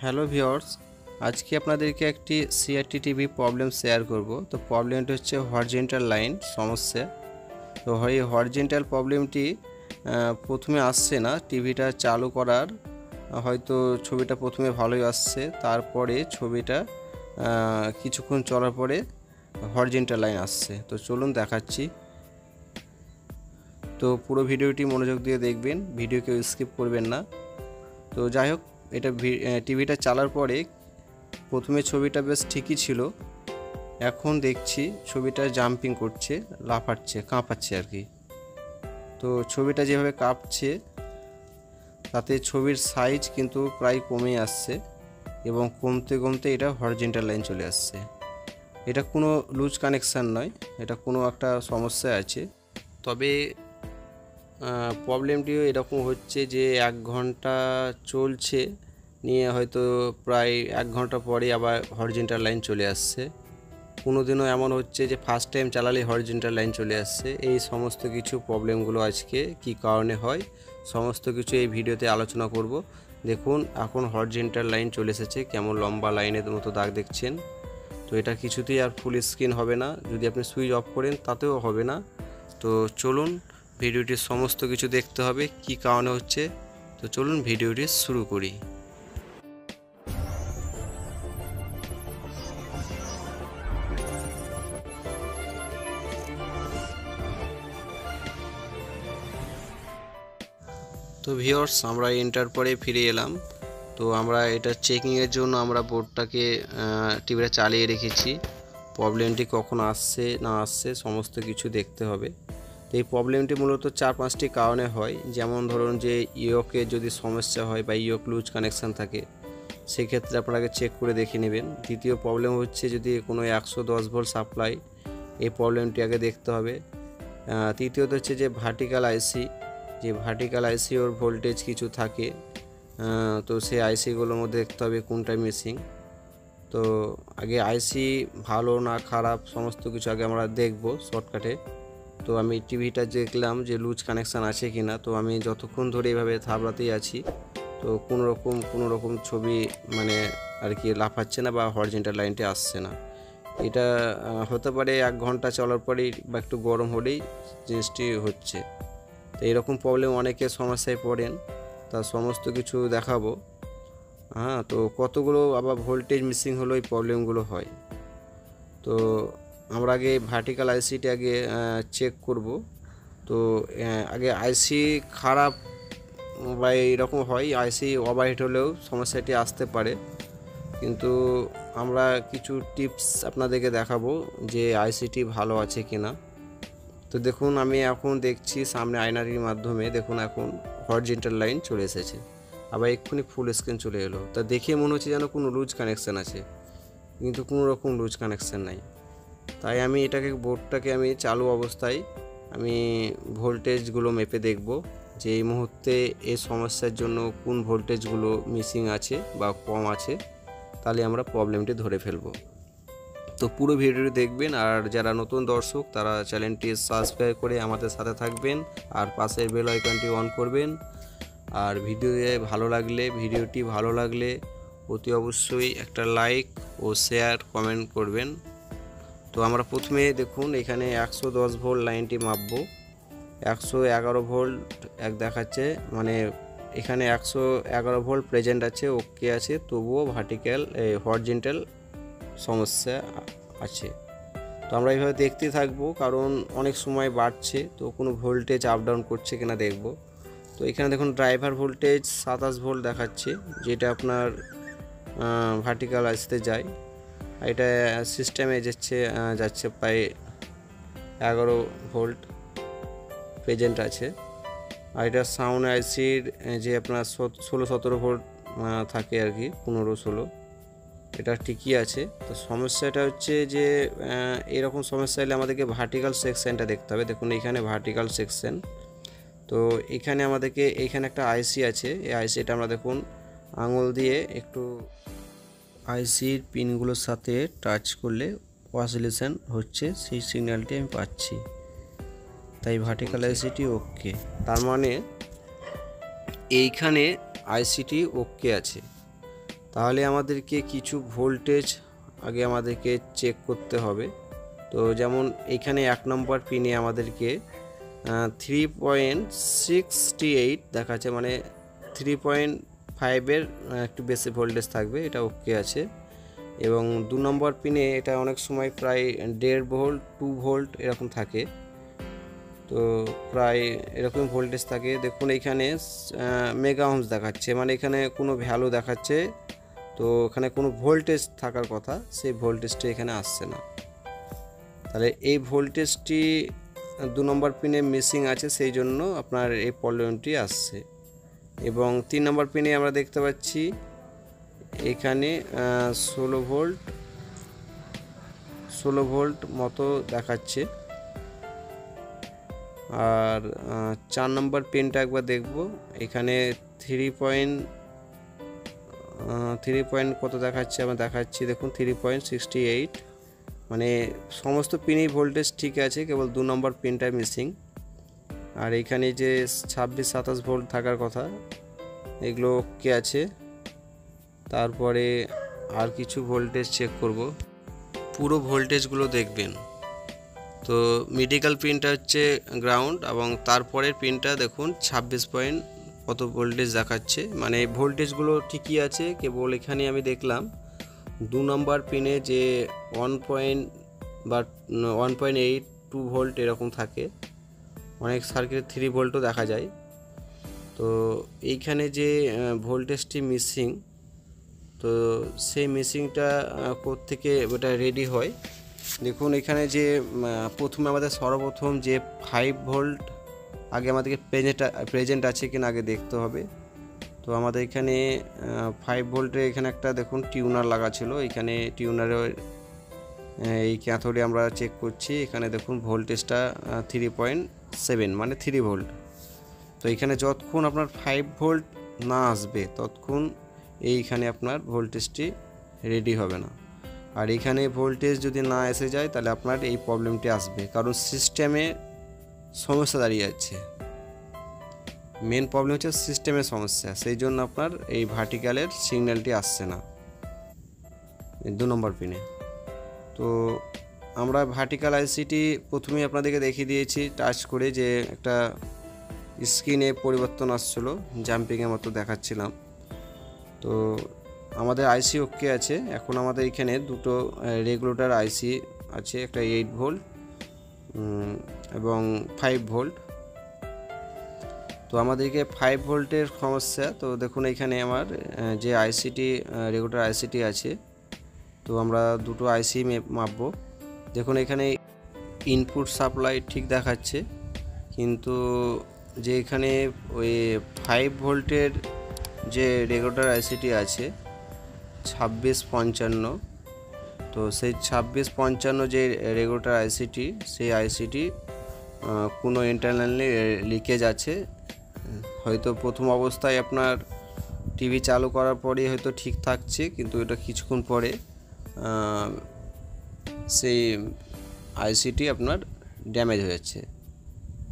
Hello viewers, আজকে আপনাদেরকে একটি সিআরটি টিভি প্রবলেম শেয়ার করব। তো প্রবলেমটি হচ্ছে হরিজন্টাল লাইন সমস্যা। তো এই হরিজন্টাল প্রবলেমটি প্রথমে আসছে না, টিভিটা চালু করার হয়তো ছবিটা প্রথমে ভালোই আসছে, তারপরে ছবিটা কিছুক্ষণ চলার পরে হরিজন্টাল লাইন আসছে। তো চলুন দেখাচ্ছি। তো পুরো ভিডিওটি মনোযোগ দিয়ে দেখবেন, ভিডিও কেউ স্কিপ করবেন না। তো যাই হোক, এটা টিভিটা চালার পরে প্রথমে ছবিটা বেশ ঠিকই ছিল, এখন দেখছি ছবিটা জাম্পিং করছে, লাফাচ্ছে, কাঁপাচ্ছে আর কি। তো ছবিটা যেভাবে কাঁপছে তাতে ছবির সাইজ কিন্তু প্রায় কমে আসছে এবং কমতে কমতে এটা হরিজন্টাল লাইন চলে আসছে। এটা কোনো লুজ কানেকশান নয়, এটা কোনো একটা সমস্যা আছে। তবে প্রবলেমটিও এরকম হচ্ছে যে 1 ঘন্টা চলছে, নিয়ে হয়তো প্রায় 1 ঘন্টা পরে আবার হরিজন্টাল লাইন চলে আসছে। কোনো দিনও এমন হচ্ছে যে ফার্স্ট টাইম চালালে হরিজন্টাল লাইন চলে আসছে। এই সমস্ত কিছু প্রবলেমগুলো আজকে কি কারণে হয় সমস্ত কিছু এই ভিডিওতে আলোচনা করব। দেখুন, এখন হরিজন্টাল লাইন চলে এসেছে, কেমন লম্বা লাইনের মতো দাগ দেখছেন। তো এটা কিছুতেই আর ফুল স্ক্রিন হবে না, যদি আপনি সুইচ অফ করেন তাতেও হবে না। তো চলুন, ভিডিওটির সমস্ত কিছু দেখতে হবে কি কারণে হচ্ছে। তো চলুন ভিডিওটি শুরু করি। তো ভিউয়ার্স, আমরা এন্টার পরে ফিরে এলাম। তো আমরা এটা চেকিংয়ের জন্য আমরা বোর্ডটাকে টিভিটা চালিয়ে রেখেছি। প্রবলেমটি কখন আসছে না আসছে সমস্ত কিছু দেখতে হবে। তো এই প্রবলেমটি মূলত 4-5টি কারণে হয়। যেমন ধরুন যে ইয়োকে যদি সমস্যা হয় বা ইয়োক লুজ কানেকশান থাকে, সেক্ষেত্রে আপনাকে চেক করে দেখে নেবেন। দ্বিতীয় প্রবলেম হচ্ছে যদি কোনো 110 ভোল্ট সাপ্লাই, এই প্রবলেমটি আগে দেখতে হবে। তৃতীয়ত হচ্ছে যে ভার্টিক্যাল আইসি, যে ভার্টিক্যাল আইসি ওর ভোল্টেজ কিছু থাকে, তো সেই আইসিগুলোর মধ্যে দেখতে হবে কোনটা মিসিং। তো আগে আইসি ভালো না খারাপ সমস্ত কিছু আগে আমরা দেখব শর্টকাটে। তো আমি টিভিটা দেখলাম যে লুজ কানেকশান আছে কি না। তো আমি যতক্ষণ ধরে এইভাবে থাবড়াতেই আছি, তো কোনো রকম ছবি মানে আর কি লাফাচ্ছে না বা হরিজন্টাল লাইনটি আসছে না। এটা হতে পারে 1 ঘন্টা চলার পরেই বা একটু গরম হলেই জিনিসটি হচ্ছে। তো এরকম প্রবলেম অনেকে সমস্যায় পড়েন, তা সমস্ত কিছু দেখাবো। তো কতগুলো আবার ভোল্টেজ মিসিং হলো এই প্রবলেমগুলো হয়। তো আমরা আগে ভার্টিক্যাল আইসিটি আগে চেক করব। তো আগে আইসি খারাপ বা এইরকম হয়, আইসি ওভারহিট হলেও সমস্যাটি আসতে পারে। কিন্তু আমরা কিছু টিপস আপনাদেরকে দেখাবো যে আইসিটি ভালো আছে কি না। তো দেখুন, আমি এখন দেখছি সামনে আয়নারির মাধ্যমে, দেখুন এখন হরিজন্টাল লাইন চলে এসেছে, আবার এক্ষুনি ফুল স্ক্রিন চলে এলো। তা দেখে মনে হচ্ছে যেন কোনো লুজ কানেকশান আছে, কিন্তু কোনো রকম লুজ কানেকশান নাই। তাই আমি এটাকে বোর্ডটাকে আমি চালু অবস্থায় আমি ভোল্টেজগুলো মেপে দেখব যে এই মুহূর্তে এই সমস্যার জন্য কোন ভোল্টেজগুলো মিসিং আছে বা কম আছে, তাহলে আমরা প্রবলেমটি ধরে ফেলবো। তো পুরো ভিডিওটি দেখবেন, আর যারা নতুন দর্শক তারা চ্যানেলটি সাবস্ক্রাইব করে আমাদের সাথে থাকবেন আর পাশের বেল আইকনটি অন করবেন। আর ভিডিওটি ভালো লাগলে অতি অবশ্যই একটা লাইক ও শেয়ার কমেন্ট করবেন। তো আমরা প্রথমে দেখুন এখানে 110 ভোল্ট লাইনটি মাপবো। 111 ভোল্ট এক দেখাচ্ছে, মানে এখানে 111 ভোল্ট প্রেজেন্ট আছে, ওকে আছে, তবুও হরিজন্টাল সমস্যা আছে। তো আমরা এইভাবে দেখতে থাকবো, কারণ অনেক সময় বাড়ছে, তো কোনো ভোল্টেজ আপ ডাউন করছে কিনা দেখব। তো এখানে দেখুন ড্রাইভার ভোল্টেজ 27 ভোল্ট দেখাচ্ছে, যেটা আপনার ভার্টিক্যাল আইসিতে যায়। এটা সিস্টেমে যাচ্ছে প্রায় 11 ভোল্ট প্রেজেন্ট আছে। আর এটা সাউন্ড আইসির যে আপনার 16-17 ভোল্ট থাকে আর কি, 15-16, এটা ঠিকই আছে। তো সমস্যাটা হচ্ছে যে এরকম সমস্যা হলে আমাদেরকে ভার্টিক্যাল সেকশনটা দেখতে হবে। দেখুন এখানে ভার্টিক্যাল সেকশন, তো এখানে আমাদেরকে এইখানে একটা আইসি আছে, এই আইসিটা আমরা দেখুন আঙুল দিয়ে একটু আইসির পিনগুলোর সাথে টাচ করলে অসিলেশন হচ্ছে, সেই সিগন্যালটি আমি পাচ্ছি। তাই ভার্টিক্যাল আইসিটি ওকে, তার মানে এইখানে আইসিটি ওকে আছে। তাহলে আমাদেরকে কিছু ভোল্টেজ আগে আমাদেরকে চেক করতে হবে। তো যেমন এখানে 1 নম্বর পিনে আমাদেরকে 3.68 দেখাচ্ছে, মানে 3.5-এর একটু বেশি ভোল্টেজ থাকবে, এটা ওকে আছে। এবং 2 নম্বর পিনে এটা অনেক সময় প্রায় 1.5 ভোল্ট 2 ভোল্ট এরকম থাকে, তো প্রায় এরকম ভোল্টেজ থাকে। দেখুন এখানে মেগা ওহমস দেখাচ্ছে, মানে এখানে কোনো ভ্যালু দেখাচ্ছে, তো এখানে কোনো ভোল্টেজ থাকার কথা, সেই ভোল্টেজটি এখানে আসছে না। তাহলে এই ভোল্টেজটি 2 নম্বর পিনে মিসিং আছে, সেই জন্য আপনার এই প্রবলেমটি আসছে। এবং 3 নম্বর পিনে আমরা দেখতে পাচ্ছি এখানে 16 ভোল্ট মতো দেখাচ্ছে। আর 4 নম্বর পিনটা একবার দেখব, এখানে 3 কত দেখাচ্ছে, আমরা দেখাচ্ছি দেখুন 3.68, মানে সমস্ত পিনেই ভোল্টেজ ঠিক আছে, কেবল 2 নম্বর পিনটা মিসিং। আর এখানে যে 26-27 ভোল্ট থাকার কথা, এগুলো ওকে আছে। তারপরে আর কিছু ভোল্টেজ চেক করব, পুরো ভোল্টেজগুলো দেখবেন। তো মিডিয়াল পিনটা হচ্ছে গ্রাউন্ড, এবং তারপরের পিনটা দেখুন 26 কত ভোল্টেজ দেখাচ্ছে, মানে ভোল্টেজগুলো ঠিকই আছে, কেবল এখানে আমি দেখলাম 2 নম্বর পিনে যে 1.82 ভোল্ট এরকম থাকে, অনেক সার্কিটে 3 ভোল্টও দেখা যায়। তো এইখানে যে ভোল্টেজটি মিসিং, তো সেই মিসিংটা কোত্থেকে ওটা রেডি হয়, দেখুন এখানে যে প্রথমে আমাদের সর্বপ্রথম যে 5 ভোল্ট আগে আমাদেরকে প্রেজেন্ট আছে কিনা আগে দেখতে হবে। তো আমাদের এখানে 5 ভোল্টের এখানে একটা দেখুন টিউনার লাগা ছিল, এখানে টিউনারের এই ক্যাথোডে আমরা চেক করছি, এখানে দেখুন ভোল্টেজটা 3.7 মানে 3 ভোল্ট। তো এখানে যতক্ষণ আপনার 5 ভোল্ট না আসবে ততক্ষণ এইখানে আপনার ভোল্টেজটি রেডি হবে না। আর এখানে ভোল্টেজ যদি না এসে যায় তাহলে আপনার এই প্রবলেমটি আসবে, কারণ সিস্টেমে সমস্যা দাঁড়িয়ে যাচ্ছে। মেন প্রবলেম হচ্ছে সিস্টেমের সমস্যা, সেই জন্য আপনার এই ভার্টিক্যালের সিগন্যালটি আসছে না 2 নম্বর পিনে। তো আমরা ভার্টিক্যাল আইসিটি প্রথমেই আপনাদেরকে দেখিয়ে দিয়েছি টাচ করে, যে একটা স্ক্রিনে পরিবর্তন আসছিলো, জাম্পিংয়ের মতো দেখাচ্ছিলাম। তো আমাদের আইসি ওকে আছে। এখন আমাদের এখানে দুটো রেগুলেটর আইসি আছে, একটা 8 ভোল্ট এবং 5 ভোল্ট। তো আমাদেরকে 5 ভোল্টের সমস্যা। তো দেখুন এখানে আমার যে আইসিটি রেগুলেটর আইসিটি আছে, তো আমরা দুটো আইসি মাপবো। দেখুন এখানে ইনপুট সাপ্লাই ঠিক দেখাচ্ছে, কিন্তু যে এখানে ওই 5 ভোল্টের যে রেগুলেটর আইসিটি আছে 2655, তো সেই 2655 যে রেগুলেটর আইসিটি, সেই আইসিটি কোনো ইন্টারনালি লিকেজ আছে। হয়তো প্রথম অবস্থায় আপনার টিভি চালু করার পরে হয়তো ঠিক থাকছে, কিন্তু এটা কিছুক্ষণ পরে সেই আইসিটি আপনার ড্যামেজ হয়ে যাচ্ছে।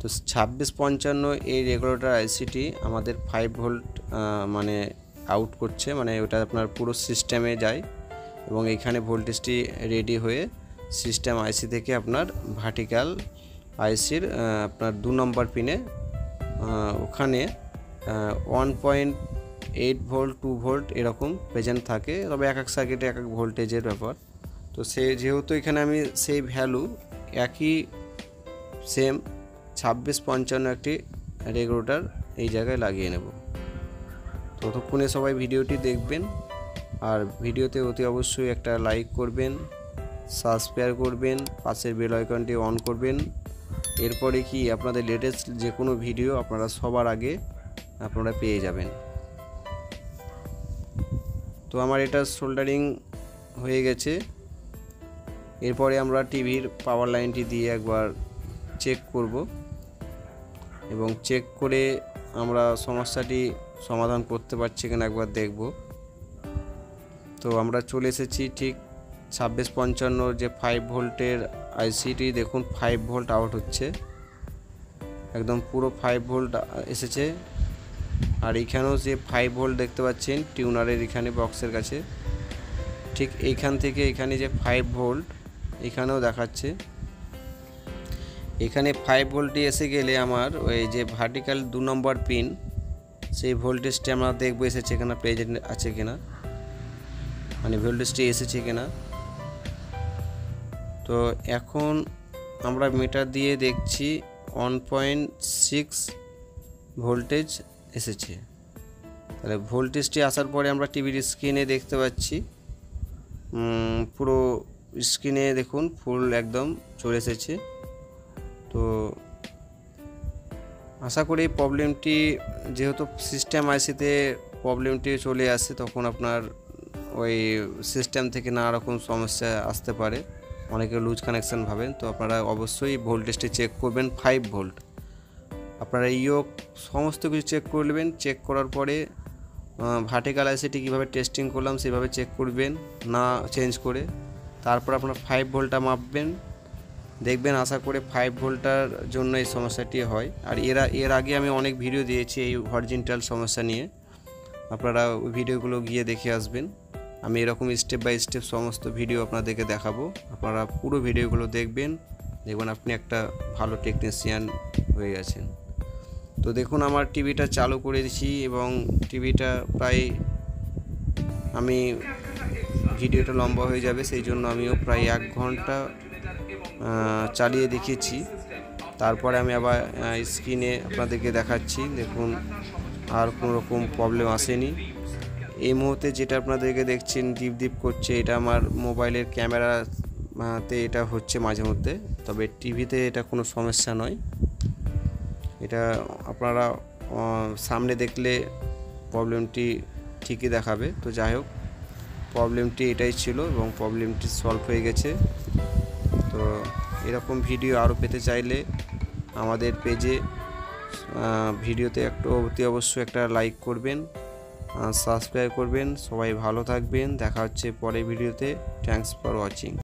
তো 2655 এই রেগুলেটর আইসিটি আমাদের 5 ভোল্ট মানে আউট করছে, মানে ওটা আপনার পুরো সিস্টেমে যায়, এবং এখানে ভোল্টেজটি রেডি হয়ে সিস্টেম আইসি থেকে আপনার ভার্টিক্যাল আইসির আপনার 2 নম্বর পিনে ওখানে 1.8 ভোল্ট 2 ভোল্ট এরকম প্রেজেন্ট থাকে, তবে এক এক সার্কিটে এক এক ভোল্টেজের ব্যাপার। তো যেহেতু এখানে আমি সেই ভ্যালু একই সেম 2655 একটি রেগুলেটর এই জায়গায় লাগিয়ে নেব। ততক্ষণে সবাই ভিডিওটি দেখবেন, আর ভিডিওতে অতি অবশ্যই একটা লাইক করবেন, সাবস্ক্রাইব করবেন, পাশের বেল আইকনটি অন করবেন। এরপরে কি আপনাদের লেটেস্ট যে কোনো ভিডিও আপনারা সবার আগে আপনারা পেয়ে যাবেন। তো আমার এটা সোল্ডারিং হয়ে গেছে। এরপরে আমরা টিভির পাওয়ার লাইনটি দিয়ে একবার চেক করব, এবং চেক করে আমরা সমস্যাটি সমাধান করতে পারছি কিনা একবার দেখব। তো আমরা চলে এসেছি ঠিক 2655 যে 5 ভোল্টের আইসিটি, দেখুন 5 ভোল্ট আউট হচ্ছে, একদম পুরো 5 ভোল্ট এসেছে। আর এখানেও যে 5 ভোল্ট দেখতে পাচ্ছেন টিউনারের এখানে বক্সের কাছে, ঠিক এইখান থেকে এখানে যে 5 ভোল্ট এখানেও দেখাচ্ছে। এখানে 5 ভোল্টে এসে গেলে আমার ওই যে ভার্টিক্যাল 2 নম্বর পিন সেই ভোল্টেজটি আমরা দেখবো এসেছে কিনা, প্রেজেন্ট আছে কিনা, মানে ভোল্টেজটি এসেছে কিনা। তো এখন আমরা মিটার দিয়ে দেখছি 1.6 ভোল্টেজ এসেছে। তাহলে ভোল্টেজটি আসার পরে আমরা টিভির স্ক্রিনে দেখতে পাচ্ছি, পুরো স্ক্রিনে দেখুন ফুল একদম চলে এসেছে। তো আশা করি প্রবলেমটি, যেহেতু সিস্টেম আইসিতে প্রবলেমটি চলে আসে, তখন আপনার ওই সিস্টেম থেকে নানা রকম সমস্যা আসতে পারে, অনেকে লুজ কানেকশান ভাবেন। তো আপনারা অবশ্যই ভোল্টেজটি চেক করবেন 5 ভোল্ট। আপনারা ইয়োক সমস্ত কিছু চেক করে নেবেন, চেক করার পরে ভার্টিক্যাল আইসিটি কীভাবে টেস্টিং করলাম সেভাবে চেক করবেন না চেঞ্জ করে, তারপর আপনার 5 ভোল্টটা মাপবেন, দেখবেন আশা করে 5 ভোল্টটার জন্য এই সমস্যাটি হয়। আর এর আগে আমি অনেক ভিডিও দিয়েছি এই হরিজন্টাল সমস্যা নিয়ে, আপনারা ওই ভিডিওগুলো গিয়ে দেখে আসবেন। আমি এরকম স্টেপ বাই স্টেপ সমস্ত ভিডিও আপনাদেরকে দেখাবো, আপনারা পুরো ভিডিওগুলো দেখবেন আপনি একটা ভালো টেকনিশিয়ান হয়ে গেছেন। তো দেখুন আমার টিভিটা চালু করে দিয়েছি এবং টিভিটা প্রায়, আমি ভিডিওটা লম্বা হয়ে যাবে সেই জন্য আমিও প্রায় 1 ঘন্টা চালিয়ে দেখিয়েছি। তারপরে আমি আবার স্ক্রিনে আপনাদেরকে দেখাচ্ছি, দেখুন আর কোনো রকম প্রবলেম আসেনি। এই মুহূর্তে যেটা আপনাদেরকে দেখছেন ডিপ ডিপ করছে, এটা আমার মোবাইলের ক্যামেরাতে এটা হচ্ছে মাঝে মধ্যে, তবে টিভিতে এটা কোনো সমস্যা নয়। এটা আপনারা সামনে দেখলে প্রবলেমটি ঠিকই দেখাবে। তো যাই হোক, প্রবলেমটি এটাই ছিল এবং প্রবলেমটি সলভ হয়ে গেছে। তো এরকম ভিডিও আরও পেতে চাইলে আমাদের পেজে ভিডিওতে অতি অবশ্যই একটা লাইক করবেন, সাবস্ক্রাইব করবেন। সবাই ভালো থাকবেন, দেখা হচ্ছে পরের ভিডিওতে। Thanks for watching.